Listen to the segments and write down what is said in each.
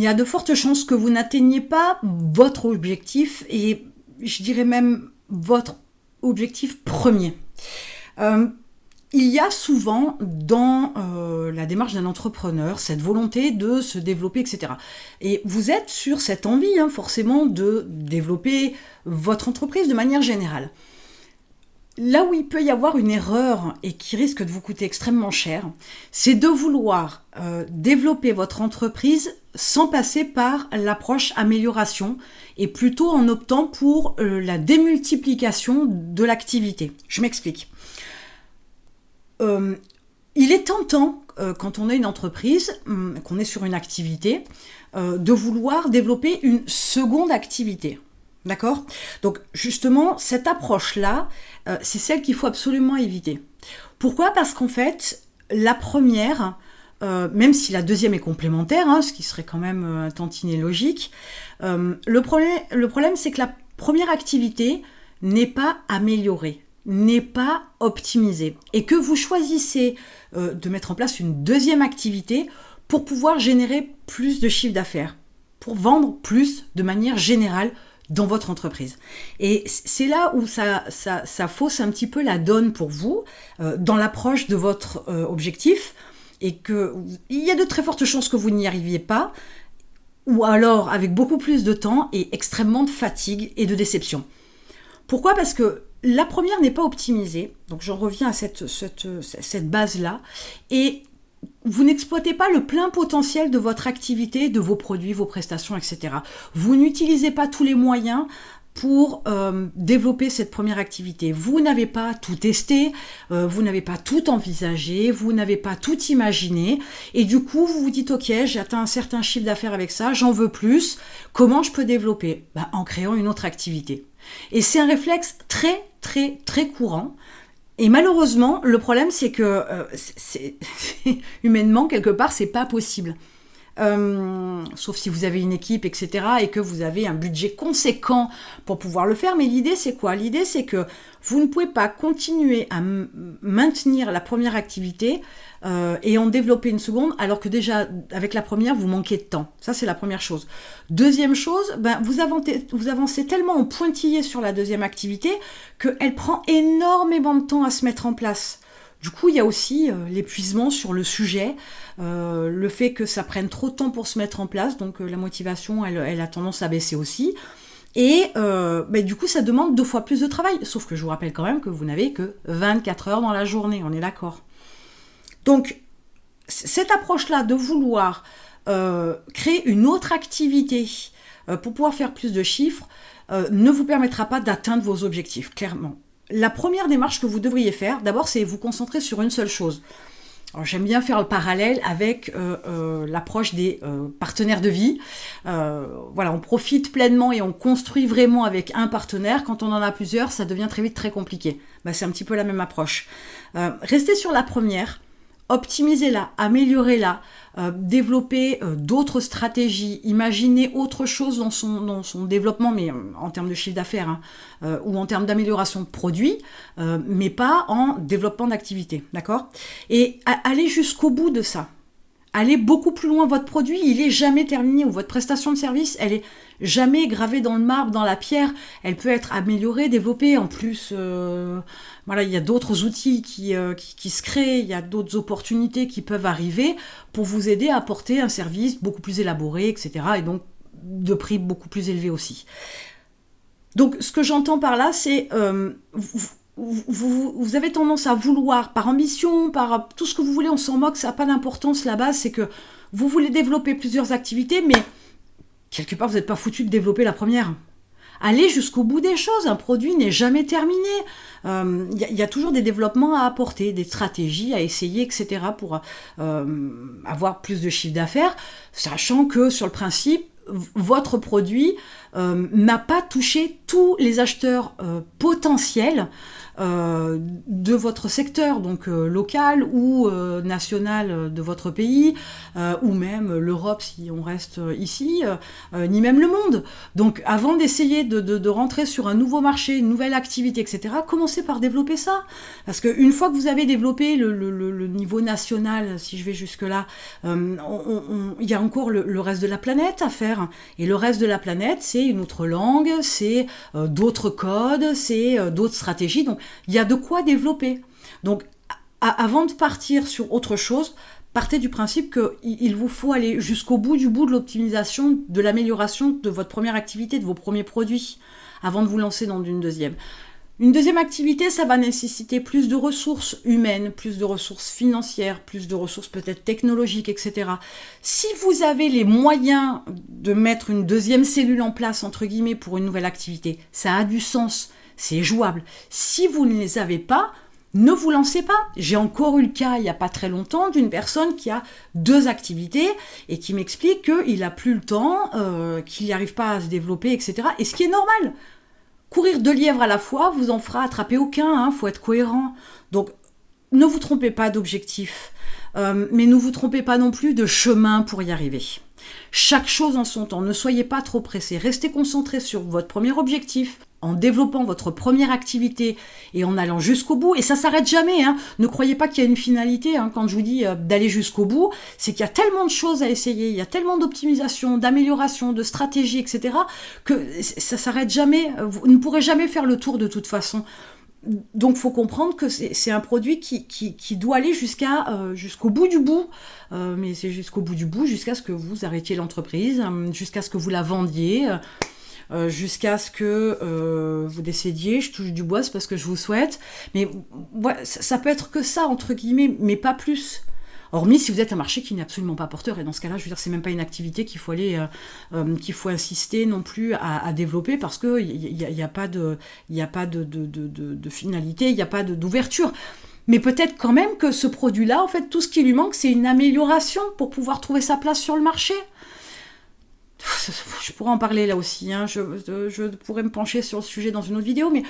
y a de fortes chances que vous n'atteigniez pas votre objectif et je dirais même votre objectif premier. Il y a souvent dans la démarche d'un entrepreneur cette volonté de se développer, etc. Et vous êtes sur cette envie forcément de développer votre entreprise de manière générale. Là où il peut y avoir une erreur et qui risque de vous coûter extrêmement cher, c'est de vouloir développer votre entreprise sans passer par l'approche amélioration et plutôt en optant pour la démultiplication de l'activité. Je m'explique. Il est tentant, quand on a une entreprise, qu'on est sur une activité, de vouloir développer une seconde activité. D'accord ? Donc justement, cette approche-là, c'est celle qu'il faut absolument éviter. Pourquoi ? Parce qu'en fait, la première, même si la deuxième est complémentaire, ce qui serait quand même un tantinet logique, le problème, c'est que la première activité n'est pas améliorée, n'est pas optimisée, et que vous choisissez de mettre en place une deuxième activité pour pouvoir générer plus de chiffre d'affaires, pour vendre plus de manière générale dans votre entreprise. Et c'est là où ça fausse un petit peu la donne pour vous, dans l'approche de votre objectif, et qu'il y a de très fortes chances que vous n'y arriviez pas, ou alors avec beaucoup plus de temps et extrêmement de fatigue et de déception. Pourquoi ? Parce que la première n'est pas optimisée, donc j'en reviens à cette base-là, et vous n'exploitez pas le plein potentiel de votre activité, de vos produits, vos prestations, etc. Vous n'utilisez pas tous les moyens pour développer cette première activité. Vous n'avez pas tout testé, vous n'avez pas tout envisagé, vous n'avez pas tout imaginé, et du coup vous vous dites ok, j'ai atteint un certain chiffre d'affaires avec ça, j'en veux plus, comment je peux développer ? En créant une autre activité. Et c'est un réflexe très très très courant. Et malheureusement, le problème, c'est que humainement, quelque part, c'est pas possible. Sauf si vous avez une équipe, etc., et que vous avez un budget conséquent pour pouvoir le faire. Mais l'idée, c'est quoi ? L'idée, c'est que vous ne pouvez pas continuer à maintenir la première activité et en développer une seconde, alors que déjà, avec la première, vous manquez de temps. Ça, c'est la première chose. Deuxième chose, vous avancez tellement en pointillé sur la deuxième activité qu'elle prend énormément de temps à se mettre en place. Du coup, il y a aussi l'épuisement sur le sujet, le fait que ça prenne trop de temps pour se mettre en place, donc la motivation, elle a tendance à baisser aussi. Et du coup, ça demande 2 fois plus de travail. Sauf que je vous rappelle quand même que vous n'avez que 24 heures dans la journée, on est d'accord. Donc, cette approche-là de vouloir créer une autre activité pour pouvoir faire plus de chiffres ne vous permettra pas d'atteindre vos objectifs, clairement. La première démarche que vous devriez faire, d'abord, c'est vous concentrer sur une seule chose. Alors, j'aime bien faire le parallèle avec l'approche des partenaires de vie. On profite pleinement et on construit vraiment avec un partenaire. Quand on en a plusieurs, ça devient très vite très compliqué. C'est un petit peu la même approche. Restez sur la première, optimisez-la, améliorez-la, développez d'autres stratégies, imaginez autre chose dans son développement, mais en termes de chiffre d'affaires ou en termes d'amélioration de produits, mais pas en développement d'activité, d'accord ? Et allez jusqu'au bout de ça. Allez beaucoup plus loin. Votre produit, il est jamais terminé, ou votre prestation de service, elle est jamais gravée dans le marbre, dans la pierre. Elle peut être améliorée, développée. En plus, il y a d'autres outils qui se créent, il y a d'autres opportunités qui peuvent arriver pour vous aider à apporter un service beaucoup plus élaboré, etc. Et donc, de prix beaucoup plus élevé aussi. Donc, ce que j'entends par là, c'est... Vous avez tendance à vouloir, par ambition, par tout ce que vous voulez, on s'en moque, ça n'a pas d'importance. La base, c'est que vous voulez développer plusieurs activités, mais quelque part, vous n'êtes pas foutu de développer la première. Allez jusqu'au bout des choses, un produit n'est jamais terminé. Y a toujours des développements à apporter, des stratégies à essayer, etc. pour avoir plus de chiffre d'affaires, sachant que sur le principe, votre produit n'a pas touché tous les acheteurs potentiels de votre secteur, donc local ou national de votre pays, ou même l'Europe si on reste ici, ni même le monde. Donc avant d'essayer de rentrer sur un nouveau marché, une nouvelle activité, etc., commencez par développer ça. Parce qu'une fois que vous avez développé le niveau national, si je vais jusque-là, il y a encore le reste de la planète à faire. Et le reste de la planète, c'est une autre langue, c'est d'autres codes, c'est d'autres stratégies. Donc il y a de quoi développer. Donc avant de partir sur autre chose, partez du principe qu'il vous faut aller jusqu'au bout de l'optimisation, de l'amélioration de votre première activité, de vos premiers produits, avant de vous lancer dans une deuxième. Une deuxième activité, ça va nécessiter plus de ressources humaines, plus de ressources financières, plus de ressources peut-être technologiques, etc. Si vous avez les moyens de mettre une deuxième cellule en place, entre guillemets, pour une nouvelle activité, ça a du sens, c'est jouable. Si vous ne les avez pas, ne vous lancez pas. J'ai encore eu le cas, il n'y a pas très longtemps, d'une personne qui a 2 activités et qui m'explique qu'il n'a plus le temps, qu'il n'y arrive pas à se développer, etc. Et ce qui est normal. Courir 2 lièvres à la fois vous en fera attraper aucun, faut être cohérent. Donc, ne vous trompez pas d'objectif, mais ne vous trompez pas non plus de chemin pour y arriver. Chaque chose en son temps, ne soyez pas trop pressés, restez concentrés sur votre premier objectif, en développant votre première activité et en allant jusqu'au bout, et ça s'arrête jamais, Ne croyez pas qu'il y a une finalité, quand je vous dis d'aller jusqu'au bout, c'est qu'il y a tellement de choses à essayer, il y a tellement d'optimisation, d'amélioration, de stratégie, etc., que ça s'arrête jamais, vous ne pourrez jamais faire le tour de toute façon. Donc, il faut comprendre que c'est un produit qui doit aller jusqu'au bout du bout. Mais c'est jusqu'au bout du bout, jusqu'à ce que vous arrêtiez l'entreprise, jusqu'à ce que vous la vendiez, jusqu'à ce que vous décédiez. Je touche du bois, c'est parce que je vous souhaite. Mais ça peut être que ça, entre guillemets, mais pas plus. Hormis si vous êtes un marché qui n'est absolument pas porteur, et dans ce cas-là, je veux dire, c'est même pas une activité qu'il faut aller, qu'il faut insister non plus à développer, parce que il y a pas de finalité, il n'y a pas d'ouverture. Mais peut-être quand même que ce produit-là, en fait, tout ce qui lui manque, c'est une amélioration pour pouvoir trouver sa place sur le marché. Je pourrais en parler là aussi, je pourrais me pencher sur le sujet dans une autre vidéo, mais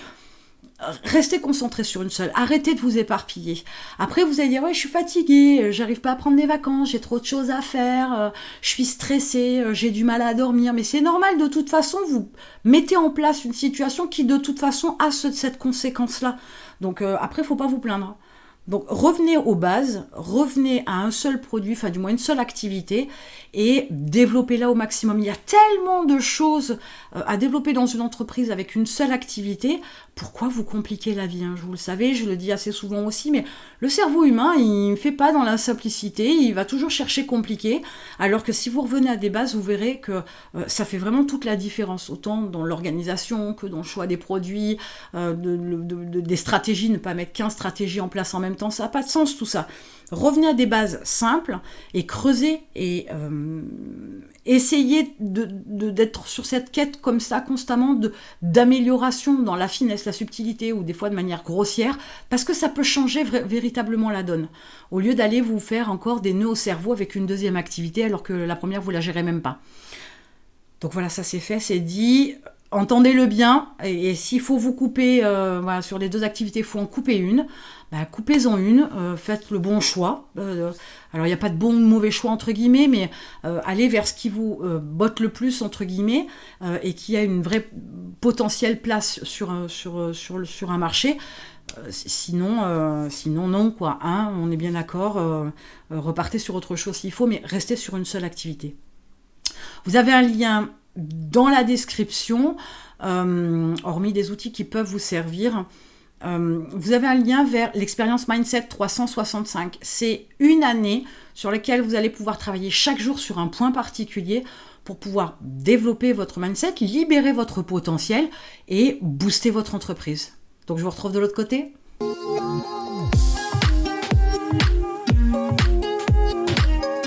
restez concentrés sur une seule, arrêtez de vous éparpiller. Après, vous allez dire, ouais, je suis fatiguée, j'arrive pas à prendre des vacances, j'ai trop de choses à faire, je suis stressée, j'ai du mal à dormir, mais c'est normal, de toute façon, vous mettez en place une situation qui, de toute façon, a cette conséquence-là. Donc, après, faut pas vous plaindre. Donc, revenez aux bases, revenez à un seul produit, enfin, du moins une seule activité, et développez-la au maximum. Il y a tellement de choses à développer dans une entreprise avec une seule activité. Pourquoi vous compliquez la vie, Je vous le savez, je le dis assez souvent aussi, mais le cerveau humain, il ne fait pas dans la simplicité, il va toujours chercher compliqué, alors que si vous revenez à des bases, vous verrez que ça fait vraiment toute la différence, autant dans l'organisation que dans le choix des produits, des stratégies, ne pas mettre 15 stratégies en place en même temps, ça n'a pas de sens tout ça. Revenez à des bases simples et creusez et essayez d'être sur cette quête comme ça constamment d'amélioration dans la finesse, la subtilité ou des fois de manière grossière, parce que ça peut changer véritablement la donne. Au lieu d'aller vous faire encore des nœuds au cerveau avec une deuxième activité alors que la première vous la gérez même pas. Donc voilà, ça c'est fait, c'est dit. Entendez-le bien, et s'il faut vous couper, sur les 2 activités, il faut en couper une, coupez-en une, faites le bon choix. Alors il n'y a pas de bon ou de mauvais choix entre guillemets, mais allez vers ce qui vous botte le plus entre guillemets, et qui a une vraie potentielle place sur un marché. Sinon non quoi, on est bien d'accord, repartez sur autre chose s'il faut, mais restez sur une seule activité. Vous avez un lien dans la description, hormis des outils qui peuvent vous servir, vous avez un lien vers l'expérience Mindset 365. C'est une année sur laquelle vous allez pouvoir travailler chaque jour sur un point particulier pour pouvoir développer votre mindset, libérer votre potentiel et booster votre entreprise. Donc je vous retrouve de l'autre côté.